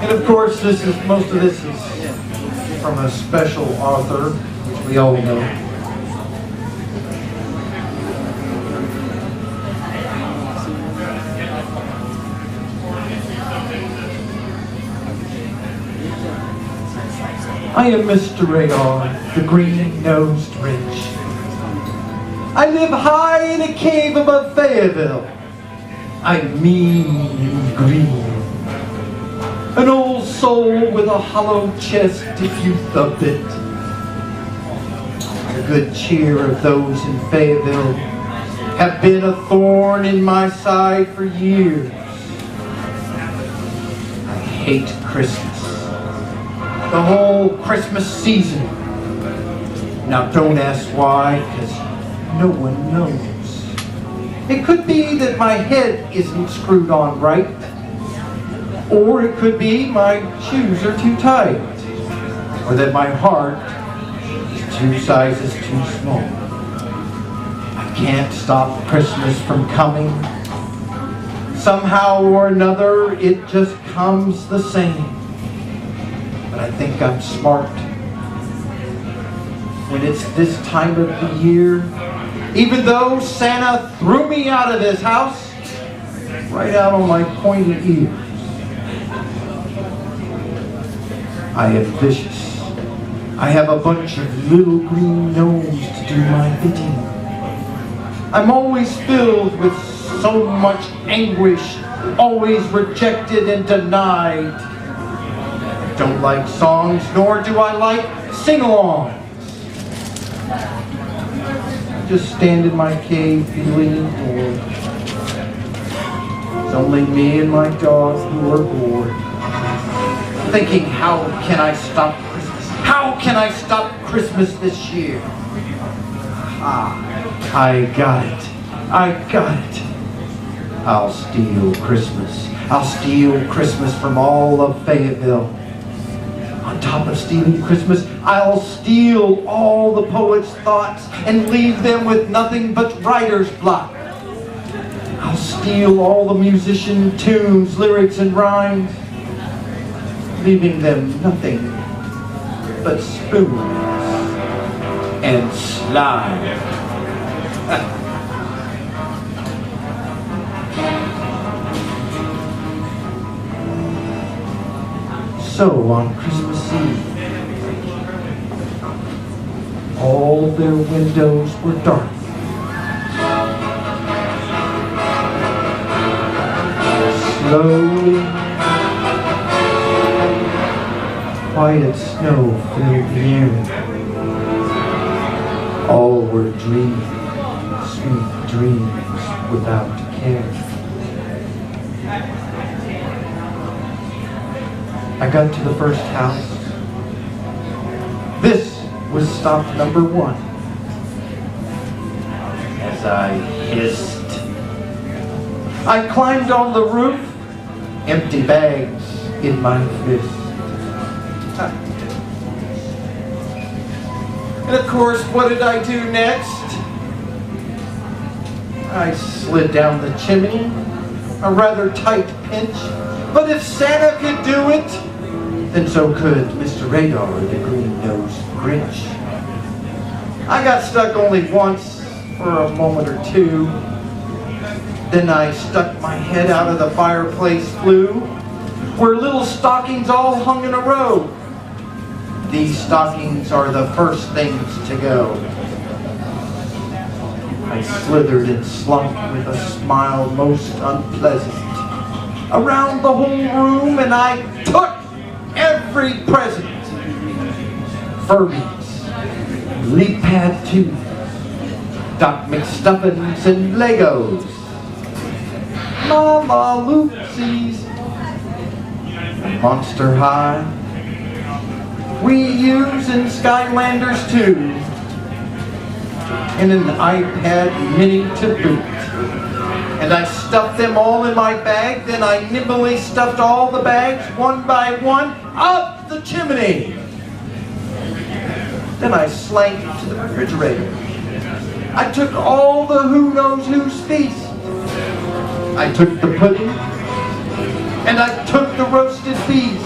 And of course, most of this is from a special author, which we all know. I am Mr. Radar, the green-nosed Grinch. I live high in a cave above Fayetteville. I'm mean and green. An old soul with a hollow chest if you thump it. The good cheer of those in Fayetteville have been a thorn in my side for years. I hate Christmas. The whole Christmas season. Now don't ask why, because no one knows. It could be that my head isn't screwed on right. Or it could be my shoes are too tight. Or that my heart is 2 sizes too small. I can't stop Christmas from coming. Somehow or another, it just comes the same. But I think I'm smart. When it's this time of the year, even though Santa threw me out of his house, right out on my pointy ears, I am vicious. I have a bunch of little green gnomes to do my bidding. I'm always filled with so much anguish, always rejected and denied. I don't like songs, nor do I like sing-alongs. I just stand in my cave feeling bored. It's only me and my dog who are bored. Thinking, how can I stop Christmas? How can I stop Christmas this year? I got it. I got it. I'll steal Christmas. I'll steal Christmas from all of Fayetteville. On top of stealing Christmas, I'll steal all the poets' thoughts and leave them with nothing but writer's block. I'll steal all the musician tunes, lyrics, and rhymes, leaving them nothing but spoons and slime. So on Christmas Eve, all their windows were dark. Slowly, quiet snow filled the air. All were dreaming sweet dreams without care. I got to the first house. This was stop number 1. As I hissed, I climbed on the roof, empty bags in my fist. And of course, what did I do next? I slid down the chimney, a rather tight pinch. But if Santa could do it, then so could Mr. Radar, the green-nosed Grinch. I got stuck only once for a moment or two. Then I stuck my head out of the fireplace flue, where little stockings all hung in a row. These stockings are the first things to go. I slithered and slunk with a smile most unpleasant around the whole room, and I took every present. Furbies, leap pad tubes, Doc McStuffins and Legos, Mama Loopsies, Monster High, Wii U's and Skylanders too, and an iPad mini to boot. And I stuffed them all in my bag, then I nimbly stuffed all the bags, one by one, up the chimney. Then I slank to the refrigerator. I took all the who knows who's feast. I took the pudding, and I took the roasted beef.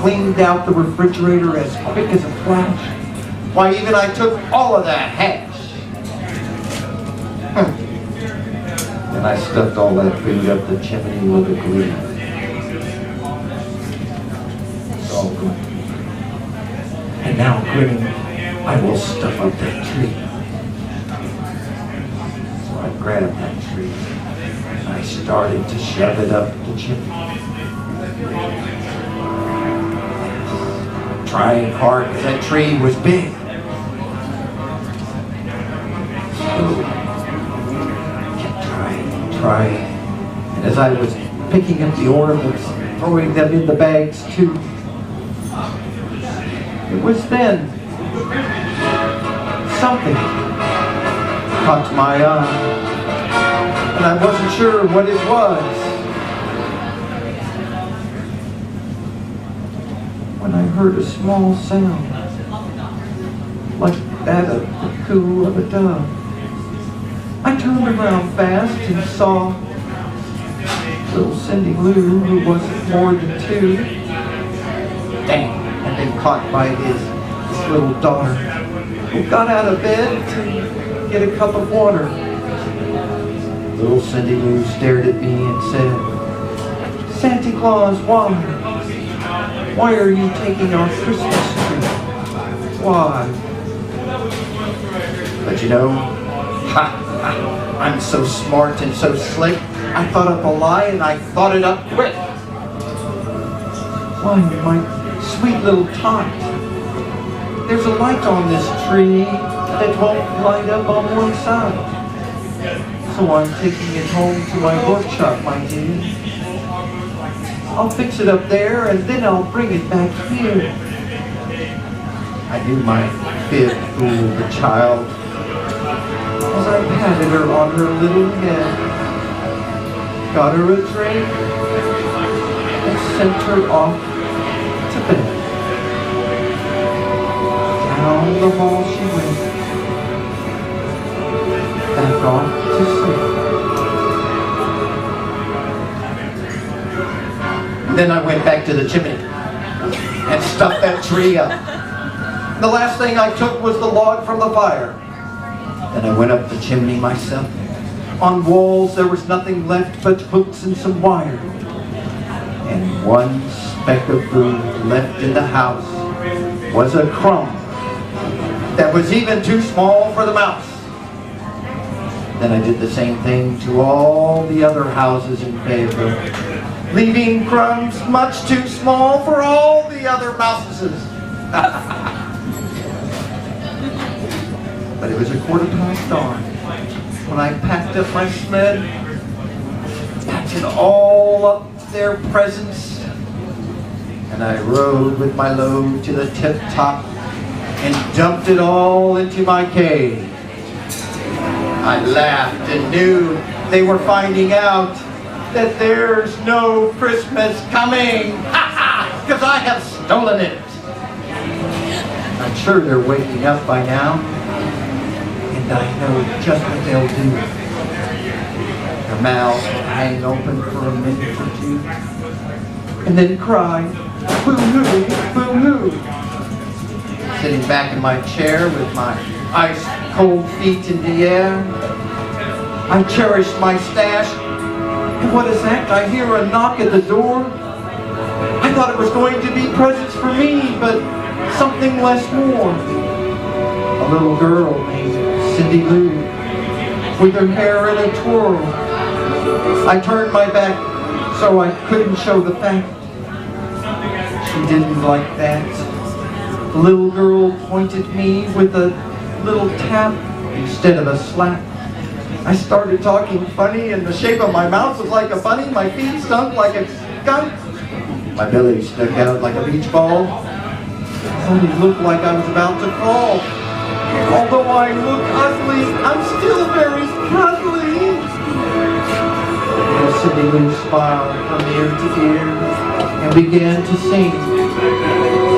cleaned out the refrigerator as quick as a flash. Why, even I took all of that hash. And I stuffed all that food up the chimney with a glee. It's all good. And now, grinning, I will stuff up that tree. So I grabbed that tree and I started to shove it up the chimney. Trying hard because that tree was big. Trying. And as I was picking up the ornaments, throwing them in the bags too, it was then something caught my eye, and I wasn't sure what it was. When I heard a small sound, like that of the coo of a dove, I turned around fast and saw little Cindy Lou, who wasn't more than 2, dang, had been caught by his little daughter, who got out of bed to get a cup of water. Little Cindy Lou stared at me and said, "Santa Claus, why? Why are you taking our Christmas tree? Why?" But you know, I'm so smart and so slick, I thought up a lie and I thought it up quick. "Why, my sweet little tot, there's a light on this tree that won't light up on one side. So I'm taking it home to my workshop, my dear. I'll fix it up there and then I'll bring it back here." I knew my fib fooled the child, as I patted her on her little head, got her a drink, and sent her off to bed. Down the hall she went, back off to sleep. Then I went back to the chimney and stuffed that tree up. The last thing I took was the log from the fire. Then I went up the chimney myself. On walls there was nothing left but hooks and some wire. And one speck of food left in the house was a crumb that was even too small for the mouse. Then I did the same thing to all the other houses in Fayetteville, leaving crumbs much too small for all the other mouses. But it was dark when I packed up my sled, packed all up their presents, and I rode with my load to the tip top and dumped it all into my cave. I laughed and knew they were finding out that there's no Christmas coming, because I have stolen it. I'm sure they're waking up by now. I know just what they'll do. Their mouths will hang open for a minute or two, and then cry, "Boo-hoo, boo-hoo." Sitting back in my chair with my ice-cold feet in the air, I cherished my stash, and what is that? I hear a knock at the door. I thought it was going to be presents for me, but something less more. A little girl named Cindy Lou, with her hair in a twirl. I turned my back so I couldn't show the fact. She didn't like that. The little girl pointed me with a little tap instead of a slap. I started talking funny, and the shape of my mouth was like a bunny. My feet stunk like a skunk. My belly stuck out like a beach ball. It looked like I was about to fall. Although I look ugly, I'm still very cuddly. Cindy Lou smiled from ear to ear and began to sing.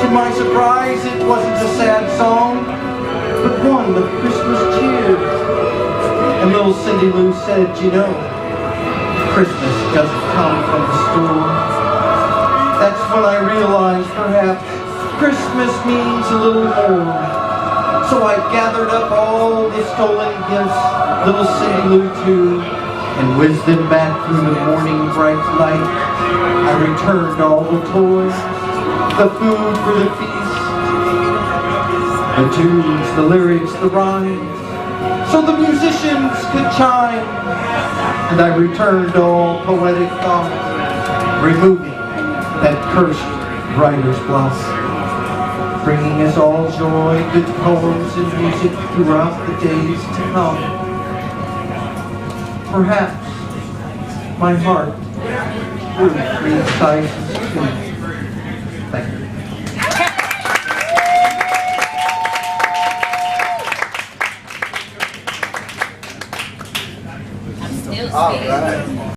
To my surprise, it wasn't a sad song, but one of Christmas cheer. And little Cindy Lou said, "You know, Christmas doesn't come from the store. That's when I realized perhaps Christmas means a little more. So I gathered up all the stolen gifts, little Cindy Lou too, and whizzed them back through the morning bright light. I returned all the toys, the food for the feast, the tunes, the lyrics, the rhymes, so the musicians could chime. And I returned all poetic thoughts, removing that cursed writer's block, bringing us all joy, good poems and music throughout the days to come. Perhaps my heart grew 3 sizes too. Thank you. All right.